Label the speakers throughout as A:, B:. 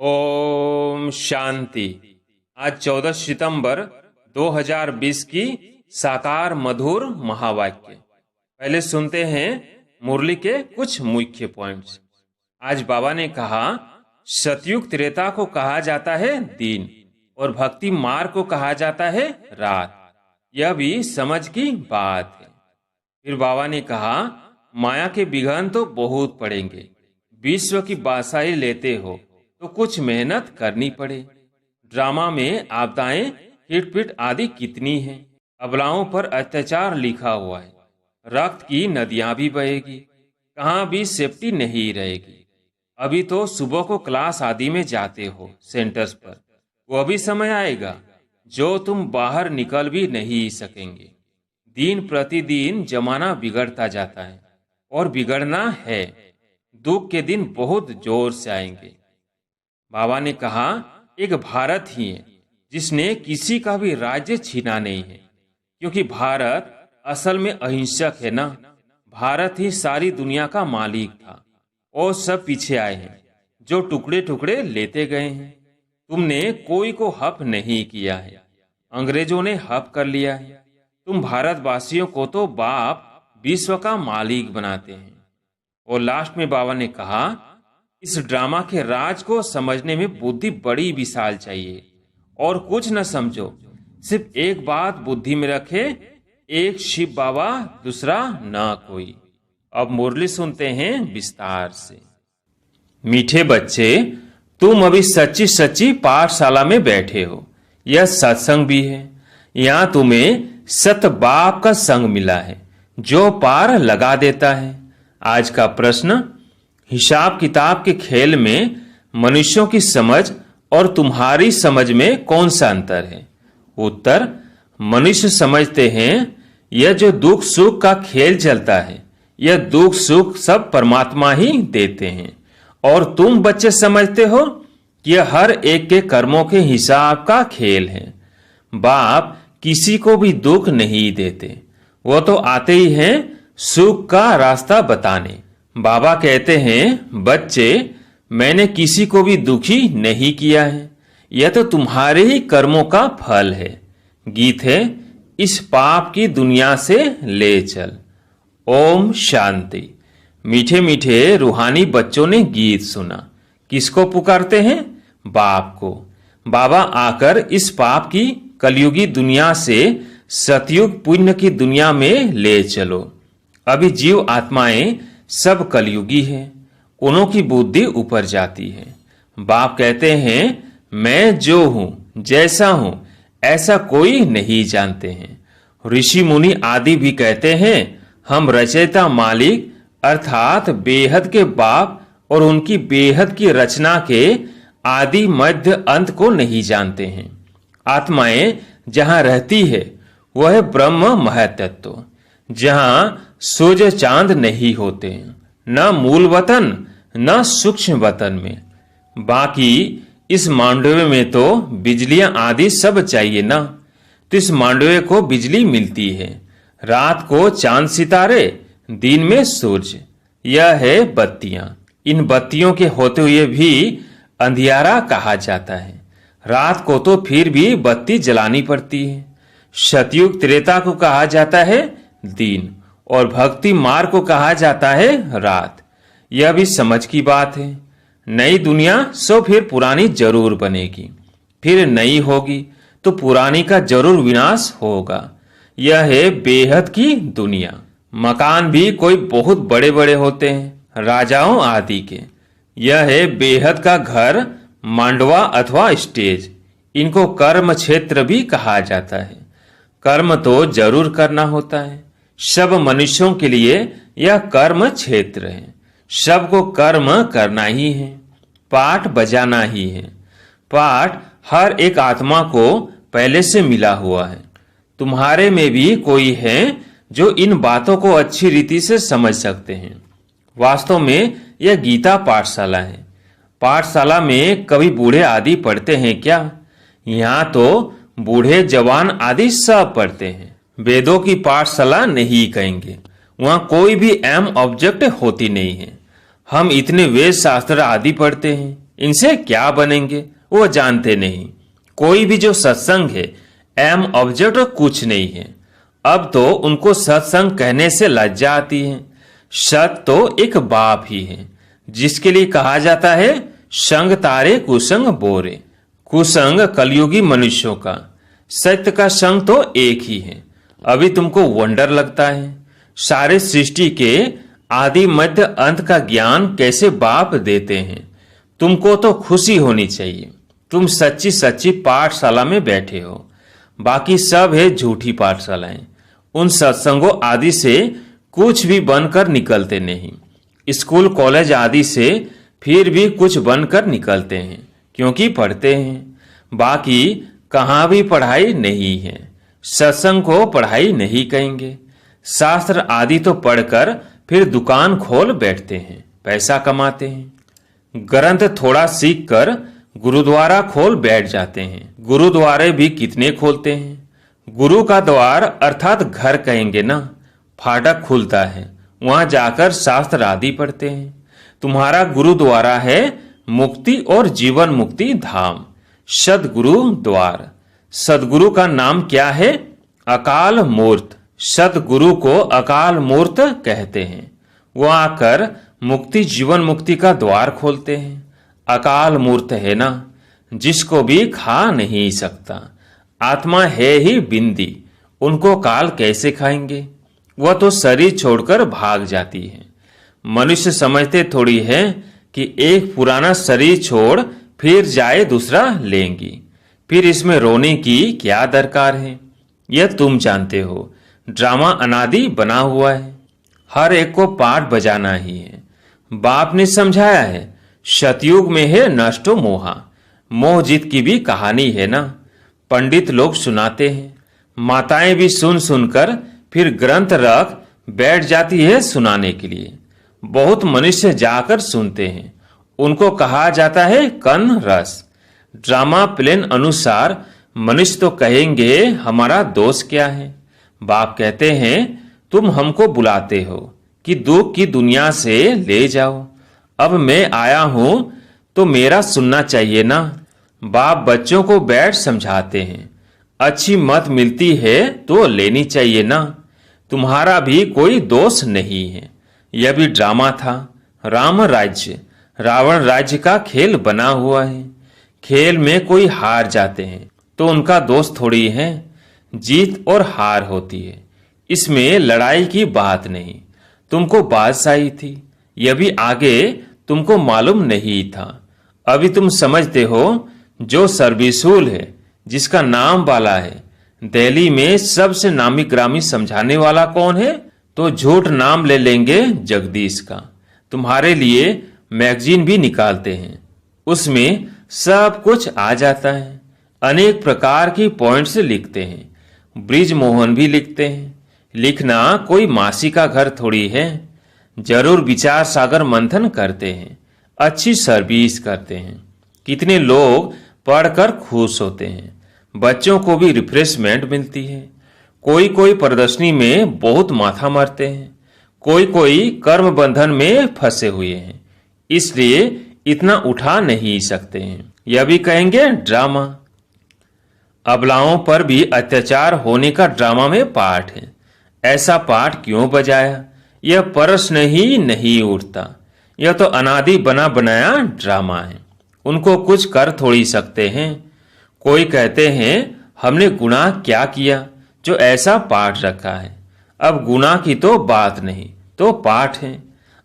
A: ओम शांति। आज 14 सितंबर 2020 की साकार मधुर महावाक्य। पहले सुनते हैं मुरली के कुछ मुख्य पॉइंट्स। आज बाबा ने कहा, सतयुग त्रेता को कहा जाता है दिन और भक्ति मार्ग को कहा जाता है रात। यह भी समझ की बात है। फिर बाबा ने कहा, माया के विघ्न तो बहुत पड़ेंगे। विश्व की बादशाही लेते हो तो कुछ मेहनत करनी पड़े। ड्रामा में आपदाएं, हिटपिट आदि कितनी हैं। अबलाओं पर अत्याचार लिखा हुआ है। रक्त की नदियां भी बहेगी, कहाँ भी सेफ्टी नहीं रहेगी। अभी तो सुबह को क्लास आदि में जाते हो सेंटर्स पर, वो भी समय आएगा जो तुम बाहर निकल भी नहीं सकेंगे। दिन प्रतिदिन जमाना बिगड़ता जाता है और बिगड़ना है। दुख के दिन बहुत जोर से आएंगे। बाबा ने कहा, एक भारत ही है जिसने किसी का भी राज्य छीना नहीं है, क्योंकि भारत असल में अहिंसक है ना। भारत ही सारी दुनिया का मालिक था और सब पीछे आए हैं जो टुकड़े टुकड़े लेते गए हैं। तुमने कोई को हप नहीं किया है, अंग्रेजों ने हप कर लिया है। तुम भारतवासियों को तो बाप विश्व का मालिक बनाते हैं। और लास्ट में बाबा ने कहा, इस ड्रामा के राज को समझने में बुद्धि बड़ी विशाल चाहिए और कुछ न समझो। सिर्फ एक बात बुद्धि में रखे, एक शिव बाबा, दूसरा न कोई। अब मुरली सुनते हैं विस्तार से। मीठे बच्चे, तुम अभी सच्ची सच्ची पाठशाला में बैठे हो। यह सत्संग भी है। यहाँ तुम्हें सत बाप का संग मिला है जो पार लगा देता है। आज का प्रश्न, हिसाब किताब के खेल में मनुष्यों की समझ और तुम्हारी समझ में कौन सा अंतर है? उत्तर, मनुष्य समझते हैं यह जो दुख सुख का खेल चलता है, यह दुख सुख सब परमात्मा ही देते हैं। और तुम बच्चे समझते हो कि यह हर एक के कर्मों के हिसाब का खेल है। बाप किसी को भी दुख नहीं देते, वो तो आते ही हैं सुख का रास्ता बताने। बाबा कहते हैं, बच्चे, मैंने किसी को भी दुखी नहीं किया है, यह तो तुम्हारे ही कर्मों का फल है। गीत है, इस पाप की दुनिया से ले चल। ओम शांति। मीठे मीठे रूहानी बच्चों ने गीत सुना। किसको पुकारते हैं? बाप को। बाबा आकर इस पाप की कलयुगी दुनिया से सतयुग पुण्य की दुनिया में ले चलो। अभी जीव आत्माएं सब कलयुगी है, उन्हों की बुद्धि ऊपर जाती है। बाप कहते हैं, मैं जो हूं, जैसा हूं, ऐसा कोई नहीं जानते हैं। ऋषि मुनि आदि भी कहते हैं, हम रचयिता मालिक अर्थात बेहद के बाप और उनकी बेहद की रचना के आदि मध्य अंत को नहीं जानते हैं। आत्माएं जहां रहती है वह ब्रह्म महतत्व, जहां सूर्य चांद नहीं होते, न मूल वतन न सूक्ष्म वतन में। बाकी इस मांडवे में तो बिजलियां आदि सब चाहिए ना, तो इस मांडवे को बिजली मिलती है। रात को चांद सितारे, दिन में सूर्य। यह है बत्तियां। इन बत्तियों के होते हुए भी अंधियारा कहा जाता है। रात को तो फिर भी बत्ती जलानी पड़ती है। सतयुग त्रेता को कहा जाता है दिन और भक्ति मार्ग को कहा जाता है रात। यह भी समझ की बात है। नई दुनिया सो फिर पुरानी जरूर बनेगी, फिर नई होगी तो पुरानी का जरूर विनाश होगा। यह है बेहद की दुनिया। मकान भी कोई बहुत बड़े बड़े होते हैं, राजाओं आदि के। यह है बेहद का घर, मांडवा अथवा स्टेज। इनको कर्म क्षेत्र भी कहा जाता है। कर्म तो जरूर करना होता है। सब मनुष्यों के लिए यह कर्म क्षेत्र है। सबको कर्म करना ही है, पाठ बजाना ही है। पाठ हर एक आत्मा को पहले से मिला हुआ है। तुम्हारे में भी कोई है जो इन बातों को अच्छी रीति से समझ सकते हैं। वास्तव में यह गीता पाठशाला है। पाठशाला में कभी बूढ़े आदि पढ़ते हैं क्या? यहाँ तो बूढ़े जवान आदि सब पढ़ते हैं। वेदों की पाठशाला नहीं कहेंगे, वहां कोई भी एम ऑब्जेक्ट होती नहीं है। हम इतने वेद शास्त्र आदि पढ़ते हैं, इनसे क्या बनेंगे वो जानते नहीं। कोई भी जो सत्संग है एम ऑब्जेक्ट कुछ नहीं है। अब तो उनको सत्संग कहने से लज्जा आती है। सत तो एक बाप ही है जिसके लिए कहा जाता है संग तारे कुसंग बोरे। कुसंग कलयुगी मनुष्यों का, सत्य का संग तो एक ही है। अभी तुमको वंडर लगता है सारे सृष्टि के आदि मध्य अंत का ज्ञान कैसे बाप देते हैं। तुमको तो खुशी होनी चाहिए, तुम सच्ची सच्ची पाठशाला में बैठे हो। बाकी सब है झूठी पाठशालाएं। उन सत्संगों आदि से कुछ भी बनकर निकलते नहीं। स्कूल कॉलेज आदि से फिर भी कुछ बनकर निकलते हैं क्योंकि पढ़ते हैं। बाकी कहाँ भी पढ़ाई नहीं है। सत्संग को पढ़ाई नहीं कहेंगे। शास्त्र आदि तो पढ़कर फिर दुकान खोल बैठते हैं, पैसा कमाते हैं। ग्रंथ थोड़ा सीख कर गुरुद्वारा खोल बैठ जाते हैं। गुरुद्वारे भी कितने खोलते हैं। गुरु का द्वार अर्थात घर कहेंगे ना, फाटक खुलता है, वहां जाकर शास्त्र आदि पढ़ते हैं। तुम्हारा गुरुद्वारा है मुक्ति और जीवन मुक्ति धाम, सदगुरु द्वार। सदगुरु का नाम क्या है? अकाल मूर्त। सदगुरु को अकाल मूर्त कहते हैं। वो आकर मुक्ति जीवन मुक्ति का द्वार खोलते हैं। अकाल मूर्त है ना, जिसको भी खा नहीं सकता। आत्मा है ही बिंदी, उनको काल कैसे खाएंगे? वह तो शरीर छोड़कर भाग जाती है। मनुष्य समझते थोड़ी है कि एक पुराना शरीर छोड़ फिर जाए दूसरा लेंगी। फिर इसमें रोने की क्या दरकार है? यह तुम जानते हो, ड्रामा अनादि बना हुआ है। हर एक को पाठ बजाना ही है। बाप ने समझाया है, सतयुग में है नष्टो मोहा। मोह जीत की भी कहानी है ना, पंडित लोग सुनाते हैं। माताएं भी सुन सुनकर फिर ग्रंथ रख बैठ जाती है सुनाने के लिए। बहुत मनुष्य जाकर सुनते हैं, उनको कहा जाता है कन रस। ड्रामा प्लेन अनुसार मनुष्य तो कहेंगे हमारा दोष क्या है। बाप कहते हैं तुम हमको बुलाते हो कि दुख की दुनिया से ले जाओ। अब मैं आया हूं तो मेरा सुनना चाहिए ना। बाप बच्चों को बैठ समझाते हैं, अच्छी मत मिलती है तो लेनी चाहिए ना। तुम्हारा भी कोई दोष नहीं है। यह भी ड्रामा था। राम राज्य रावण राज्य का खेल बना हुआ है। खेल में कोई हार जाते हैं तो उनका दोष थोड़ी है। जीत और हार होती है, इसमें लड़ाई की बात नहीं। तुमको बादशाही थी, यह भी आगे तुमको मालूम नहीं था। अभी तुम समझते हो जो सर्विसूल है, जिसका नाम वाला है। दिल्ली में सबसे नामी ग्रामी समझाने वाला कौन है? तो झूठ नाम ले लेंगे जगदीश का। तुम्हारे लिए मैगजीन भी निकालते हैं, उसमें सब कुछ आ जाता है। अनेक प्रकार की पॉइंट्स लिखते हैं। ब्रिज मोहन भी लिखते हैं। लिखना कोई मासी का घर थोड़ी है। जरूर विचार सागर मंथन करते हैं, अच्छी सर्विस करते हैं। कितने लोग पढ़कर खुश होते हैं। बच्चों को भी रिफ्रेशमेंट मिलती है। कोई कोई प्रदर्शनी में बहुत माथा मारते हैं, कोई कोई कर्म बंधन में फंसे हुए हैं, इसलिए इतना उठा नहीं सकते हैं। यह भी कहेंगे ड्रामा। अबलाओं पर भी अत्याचार होने का ड्रामा में पाठ है। ऐसा पाठ क्यों बजाया? यह प्रश्न ही नहीं उठता। यह तो अनादि बना बनाया ड्रामा है। उनको कुछ कर थोड़ी सकते हैं। कोई कहते हैं हमने गुनाह क्या किया जो ऐसा पाठ रखा है। अब गुनाह की तो बात नहीं, तो पाठ है।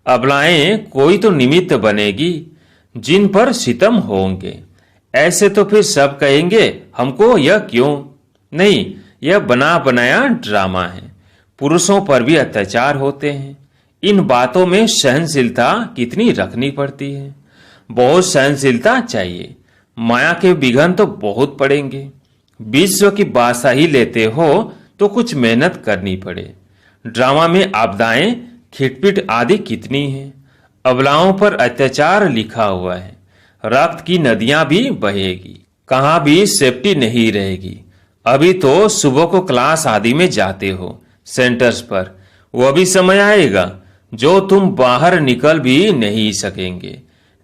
A: अबलाएं कोई तो निमित्त बनेगी जिन पर सितम होंगे। ऐसे तो फिर सब कहेंगे हमको यह क्यों? नहीं, यह बना बनाया ड्रामा है। पुरुषों पर भी अत्याचार होते हैं। इन बातों में सहनशीलता कितनी रखनी पड़ती है। बहुत सहनशीलता चाहिए। माया के विघन तो बहुत पड़ेंगे। विश्व की बादशाही लेते हो तो कुछ मेहनत करनी पड़े। ड्रामा में आपदाएं खिटपिट आदि कितनी है। अबलाओं पर अत्याचार लिखा हुआ है। रक्त की नदियां भी बहेगी, कहां भी सेफ्टी नहीं रहेगी। अभी तो सुबह को क्लास आदि में जाते हो सेंटर्स पर, वह भी समय आएगा जो तुम बाहर निकल भी नहीं सकेंगे।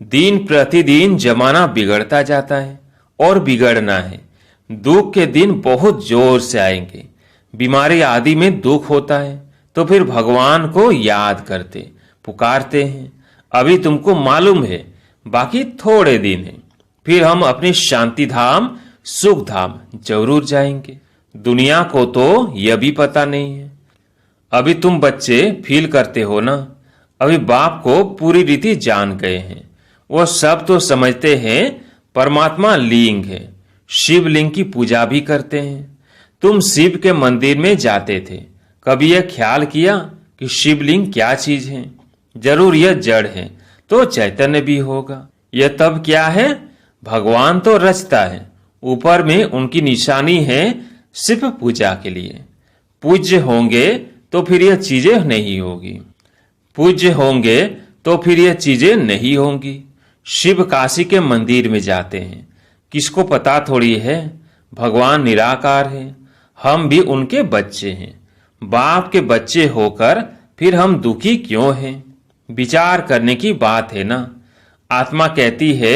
A: दिन प्रतिदिन जमाना बिगड़ता जाता है और बिगड़ना है। दुख के दिन बहुत जोर से आएंगे। बीमारी आदि में दुख होता है तो फिर भगवान को याद करते पुकारते हैं। अभी तुमको मालूम है बाकी थोड़े दिन है, फिर हम अपने शांति धाम सुख धाम जरूर जाएंगे। दुनिया को तो यह भी पता नहीं है। अभी तुम बच्चे फील करते हो ना, अभी बाप को पूरी रीति जान गए हैं। वो सब तो समझते हैं परमात्मा लिंग है, शिवलिंग की पूजा भी करते हैं। तुम शिव के मंदिर में जाते थे, कभी यह ख्याल किया कि शिवलिंग क्या चीज है? जरूर यह जड़ है तो चैतन्य भी होगा। यह तब क्या है? भगवान तो रचता है, ऊपर में उनकी निशानी है सिर्फ पूजा के लिए। पूज्य होंगे तो फिर यह चीजें नहीं होगी, पूज्य होंगे तो फिर यह चीजें नहीं होंगी। शिव काशी के मंदिर में जाते हैं, किसको पता थोड़ी है भगवान निराकार है। हम भी उनके बच्चे हैं, बाप के बच्चे होकर फिर हम दुखी क्यों हैं? विचार करने की बात है ना। आत्मा कहती है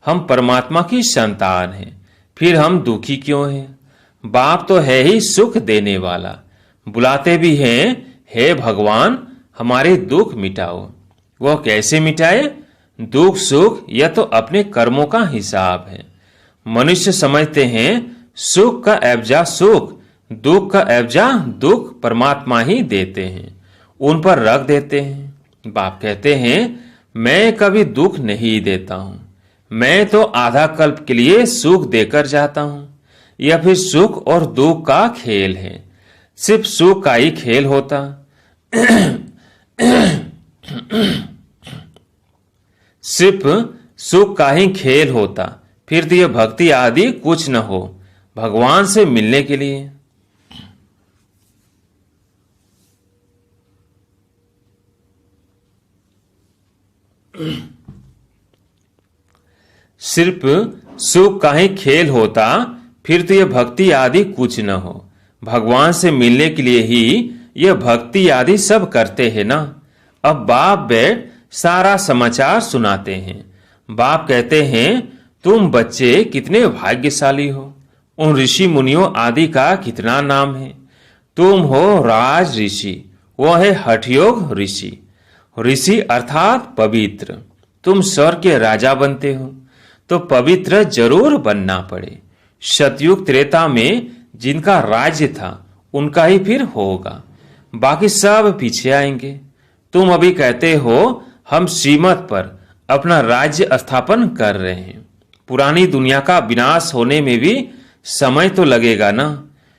A: हम परमात्मा की संतान हैं, फिर हम दुखी क्यों हैं? बाप तो है ही सुख देने वाला, बुलाते भी हैं हे भगवान हमारे दुख मिटाओ। वह कैसे मिटाए? दुख सुख यह तो अपने कर्मों का हिसाब है। मनुष्य समझते हैं सुख का एवजा सुख, दुख का एवजा दुख परमात्मा ही देते हैं, उन पर रख देते हैं। बाप कहते हैं मैं कभी दुख नहीं देता हूं, मैं तो आधा कल्प के लिए सुख देकर जाता हूं। यह फिर सुख और दुख का खेल है, सिर्फ सुख का ही खेल होता। सिर्फ सुख का ही खेल होता, फिर तो यह भक्ति आदि कुछ न हो भगवान से मिलने के लिए। सिर्फ सुख का ही खेल होता, फिर तो यह भक्ति आदि कुछ न हो। भगवान से मिलने के लिए ही यह भक्ति आदि सब करते हैं ना। अब बाप बैठ सारा समाचार सुनाते हैं। बाप कहते हैं तुम बच्चे कितने भाग्यशाली हो, उन ऋषि मुनियों आदि का कितना नाम है। तुम हो राज ऋषि, वो है हठयोग ऋषि। ऋषि अर्थात पवित्र। तुम स्वर्ग के राजा बनते हो तो पवित्र जरूर बनना पड़े। सतयुग त्रेता में जिनका राज्य था उनका ही फिर होगा, बाकी सब पीछे आएंगे। तुम अभी कहते हो हम श्रीमत पर अपना राज्य स्थापन कर रहे हैं। पुरानी दुनिया का विनाश होने में भी समय तो लगेगा ना।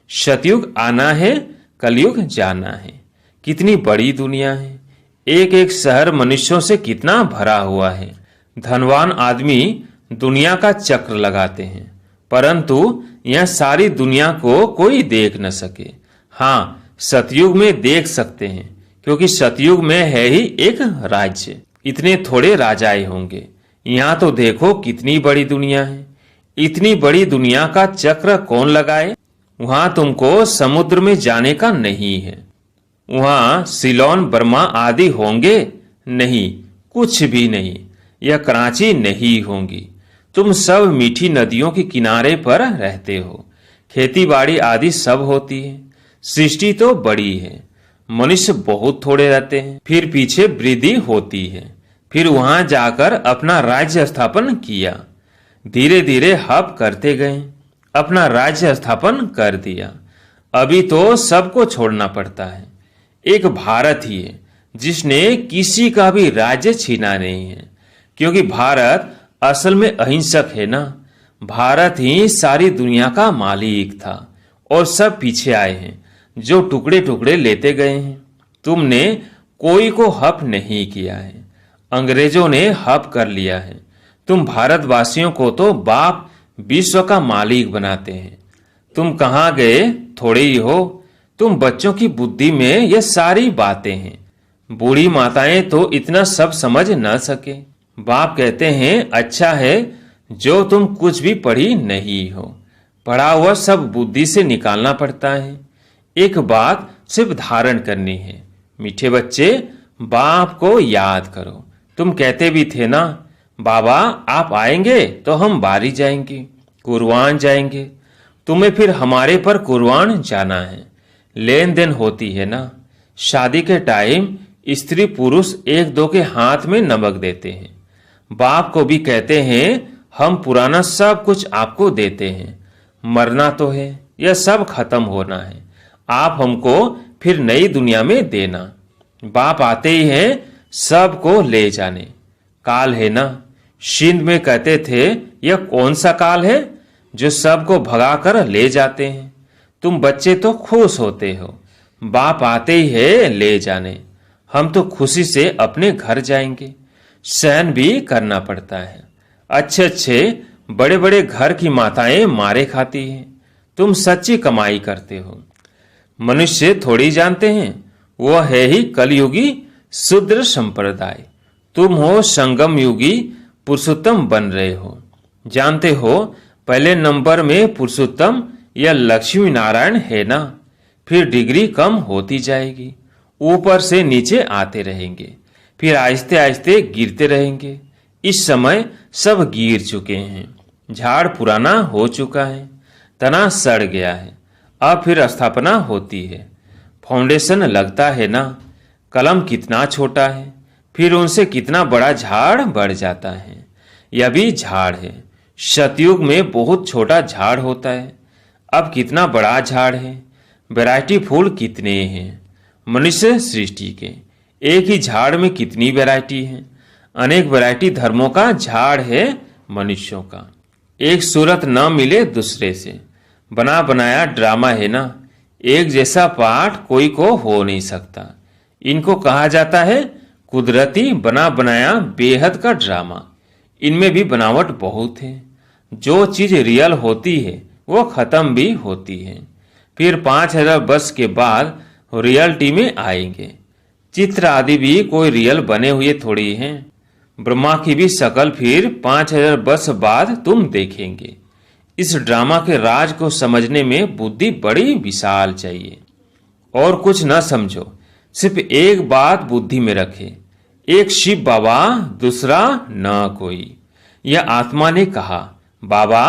A: सतयुग आना है, कलयुग जाना है। कितनी बड़ी दुनिया है, एक एक शहर मनुष्यों से कितना भरा हुआ है। धनवान आदमी दुनिया का चक्र लगाते हैं, परंतु यह सारी दुनिया को कोई देख न सके। हाँ, सतयुग में देख सकते हैं, क्योंकि सतयुग में है ही एक राज्य, इतने थोड़े राजाएं होंगे। यहाँ तो देखो कितनी बड़ी दुनिया है। इतनी बड़ी दुनिया का चक्र कौन लगाए? वहां तुमको समुद्र में जाने का नहीं है। वहां सिलोन बर्मा आदि होंगे नहीं, कुछ भी नहीं। यह कराची नहीं होंगी। तुम सब मीठी नदियों के किनारे पर रहते हो, खेती बाड़ी आदि सब होती है। सृष्टि तो बड़ी है, मनुष्य बहुत थोड़े रहते हैं, फिर पीछे वृद्धि होती है। फिर वहां जाकर अपना राज्य स्थापन किया, धीरे धीरे हब करते गए, अपना राज्य स्थापन कर दिया। अभी तो सबको छोड़ना पड़ता है। एक भारत ही है जिसने किसी का भी राज्य छीना नहीं है, क्योंकि भारत असल में अहिंसक है ना। भारत ही सारी दुनिया का मालिक था और सब पीछे आए हैं जो टुकड़े टुकड़े लेते गए हैं। तुमने कोई को हप नहीं किया है, अंग्रेजों ने हप कर लिया है। तुम भारतवासियों को तो बाप विश्व का मालिक बनाते हैं। तुम कहाँ गए? थोड़े ही हो। तुम बच्चों की बुद्धि में ये सारी बातें हैं। बूढ़ी माताएं तो इतना सब समझ न सके। बाप कहते हैं अच्छा है जो तुम कुछ भी पढ़ी नहीं हो। पढ़ा हुआ सब बुद्धि से निकालना पड़ता है। एक बात सिर्फ धारण करनी है। मीठे बच्चे, बाप को याद करो। तुम कहते भी थे ना, बाबा आप आएंगे तो हम बारी जाएंगे, कुर्बान जाएंगे, तुम्हें फिर हमारे पर कुर्बान जाना है। लेन देन होती है ना। शादी के टाइम स्त्री पुरुष एक दो के हाथ में नमक देते हैं। बाप को भी कहते हैं हम पुराना सब कुछ आपको देते हैं। मरना तो है, यह सब खत्म होना है, आप हमको फिर नई दुनिया में देना। बाप आते ही हैं सबको ले जाने। काल है ना। सिंध में कहते थे यह कौन सा काल है जो सबको भगा कर ले जाते हैं। तुम बच्चे तो खुश होते हो, बाप आते ही है ले जाने। हम तो खुशी से अपने घर जाएंगे। सहन भी करना पड़ता है। अच्छे अच्छे बड़े बड़े घर की माताएं मारे खाती हैं। तुम सच्ची कमाई करते हो। मनुष्य थोड़ी जानते हैं वह है ही कलयुगी शूद्र संप्रदाय। तुम हो संगम युगी पुरुषोत्तम बन रहे हो। जानते हो पहले नंबर में पुरुषोत्तम या लक्ष्मी नारायण है ना। फिर डिग्री कम होती जाएगी, ऊपर से नीचे आते रहेंगे, फिर आहिस्ते आहिस्ते गिरते रहेंगे। इस समय सब गिर चुके हैं। झाड़ पुराना हो चुका है, तना सड़ गया है। अब फिर स्थापना होती है। फाउंडेशन लगता है ना। कलम कितना छोटा है, फिर उनसे कितना बड़ा झाड़ बढ़ जाता है। यह भी झाड़ है। सतयुग में बहुत छोटा झाड़ होता है, अब कितना बड़ा झाड़ है। वैरायटी फूल कितने हैं मनुष्य सृष्टि के। एक ही झाड़ में कितनी वैरायटी है। अनेक वैरायटी धर्मों का झाड़ है मनुष्यों का। एक सूरत न मिले दूसरे से। बना बनाया ड्रामा है ना। एक जैसा पाठ कोई को हो नहीं सकता। इनको कहा जाता है कुदरती बना बनाया बेहद का ड्रामा। इनमें भी बनावट बहुत है। जो चीज रियल होती है वो खत्म भी होती है। फिर 5000 वर्ष के बाद रियलिटी में आएंगे। चित्र आदि भी कोई रियल बने हुए थोड़ी हैं। ब्रह्मा की भी शकल फिर 5000 वर्ष बाद तुम देखेंगे। इस ड्रामा के राज को समझने में बुद्धि बड़ी विशाल चाहिए। और कुछ न समझो, सिर्फ एक बात बुद्धि में रखे, एक शिव बाबा दूसरा न कोई। यह आत्मा ने कहा बाबा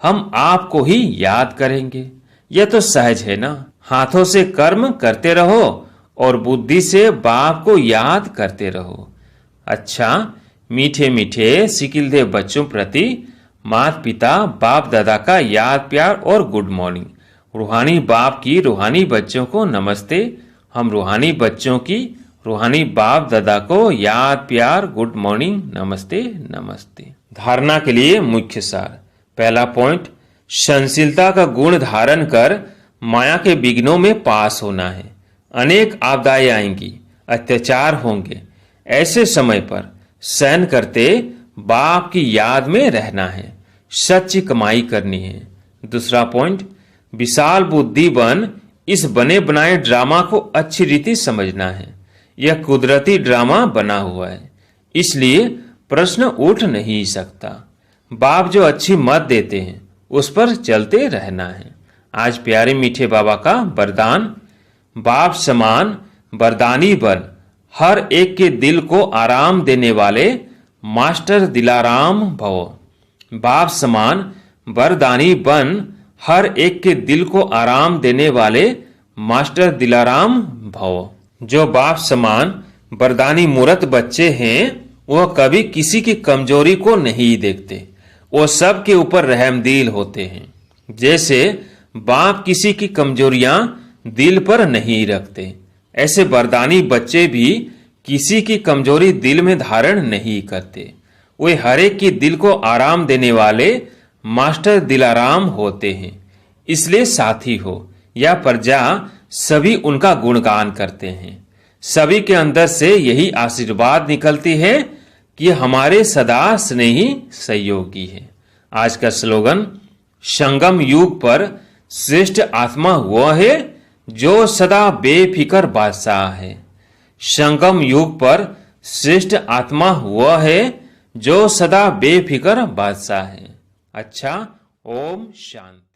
A: हम आपको ही याद करेंगे। यह तो सहज है ना। हाथों से कर्म करते रहो और बुद्धि से बाप को याद करते रहो। अच्छा, मीठे मीठे सिकिलदे बच्चों प्रति माता पिता बाप दादा का याद प्यार और गुड मॉर्निंग। रूहानी बाप की रूहानी बच्चों को नमस्ते। हम रूहानी बच्चों की रूहानी बाप दादा को याद प्यार गुड मॉर्निंग नमस्ते नमस्ते। धारणा के लिए मुख्य सार। पहला पॉइंट, सहनशीलता का गुण धारण कर माया के विघ्नों में पास होना है। अनेक आपदाएं आएंगी, अत्याचार होंगे। ऐसे समय पर सहन करते बाप की याद में रहना है। सच्ची कमाई करनी है। दूसरा पॉइंट, विशाल बुद्धि बन इस बने बनाए ड्रामा को अच्छी रीति समझना है। यह कुदरती ड्रामा बना हुआ है, इसलिए प्रश्न उठ नहीं सकता। बाप जो अच्छी मत देते हैं उस पर चलते रहना है। आज प्यारे मीठे बाबा का वरदान, बाप समान वरदानी बन हर एक के दिल को आराम देने वाले मास्टर दिलाराम भव। बाप समान वरदानी बन हर एक के दिल को आराम देने वाले मास्टर दिलाराम भव। जो बाप समान वरदानी मूर्त बच्चे हैं वह कभी किसी की कमजोरी को नहीं देखते। वो सब के ऊपर रहमदिल होते हैं। जैसे बाप किसी की कमजोरियां दिल पर नहीं रखते, ऐसे वरदानी बच्चे भी किसी की कमजोरी दिल में धारण नहीं करते। वे हर एक की दिल को आराम देने वाले मास्टर दिलाराम होते हैं। इसलिए साथी हो या प्रजा सभी उनका गुणगान करते हैं। सभी के अंदर से यही आशीर्वाद निकलती है कि हमारे सदा स्नेही सहयोगी है। आज का स्लोगन, संगम युग पर श्रेष्ठ आत्मा वह है जो सदा बेफिक्र बादशाह है। संगम युग पर श्रेष्ठ आत्मा वह है जो सदा बेफिक्र बादशाह है। अच्छा, ओम शांति।